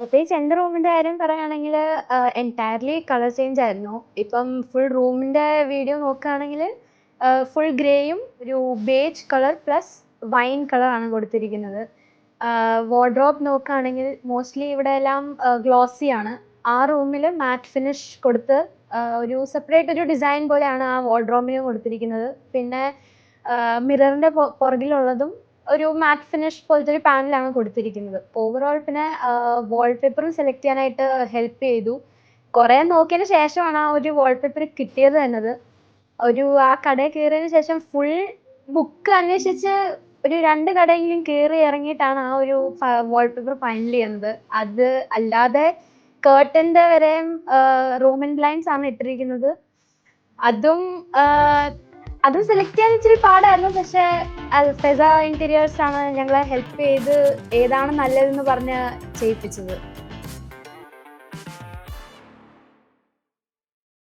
പ്രത്യേകിച്ച് എൻ്റെ റൂമിൻ്റെ കാര്യം പറയുകയാണെങ്കിൽ എൻറ്റയർലി കളർ ചേഞ്ച് ആയിരുന്നു. ഇപ്പം ഫുൾ റൂമിൻ്റെ വീഡിയോ നോക്കുകയാണെങ്കിൽ ഫുൾ ഗ്രേയും ഒരു ബേജ് കളർ പ്ലസ് വൈൻ കളറാണ് കൊടുത്തിരിക്കുന്നത്. വാർഡ്രോബ് നോക്കുകയാണെങ്കിൽ മോസ്റ്റ്ലി ഇവിടെ എല്ലാം ഗ്ലോസിയാണ്. ആ റൂമിൽ മാറ്റ് ഫിനിഷ് കൊടുത്ത് ഒരു സെപ്പറേറ്റ് ഒരു ഡിസൈൻ പോലെയാണ് ആ വാർഡ്രോബിന് കൊടുത്തിരിക്കുന്നത്. പിന്നെ മിററിൻ്റെ പുറകിലുള്ളതും ഒരു മാറ്റ് ഫിനിഷ് പോലത്തെ ഒരു പാനലാണ് കൊടുത്തിരിക്കുന്നത്. ഓവറോൾ പിന്നെ വാൾപേപ്പറും സെലക്ട് ചെയ്യാനായിട്ട് ഹെൽപ്പ് ചെയ്തു. കുറേ നോക്കിയതിന് ശേഷമാണ് ആ ഒരു വാൾപേപ്പർ കിട്ടിയത് തന്നത്. ആ കടയിൽ കയറിയതിന് ശേഷം ഫുൾ ബുക്ക് അന്വേഷിച്ച് ഒരു 2 കടയെങ്കിലും കയറി ഇറങ്ങിയിട്ടാണ് ആ ഒരു വാൾപേപ്പർ ഫൈനൽ ചെയ്യുന്നത്. അത് അല്ലാതെ കേർട്ടൻ്റെ വരെയും റൂമൻ ബ്ലൈൻഡ്സ് ആണ് ഇട്ടിരിക്കുന്നത്. അതും അത് സെലക്ട് ചെയ്യാൻ ഇച്ചിരി പാടായിരുന്നു. പക്ഷേ ഫെസ ഇന്റീരിയേഴ്സ് ആണ് ഞങ്ങളെ ഹെൽപ്പ് ചെയ്ത് ഏതാണ് നല്ലതെന്ന് പറഞ്ഞ് ചെയ്യിപ്പിച്ചത്.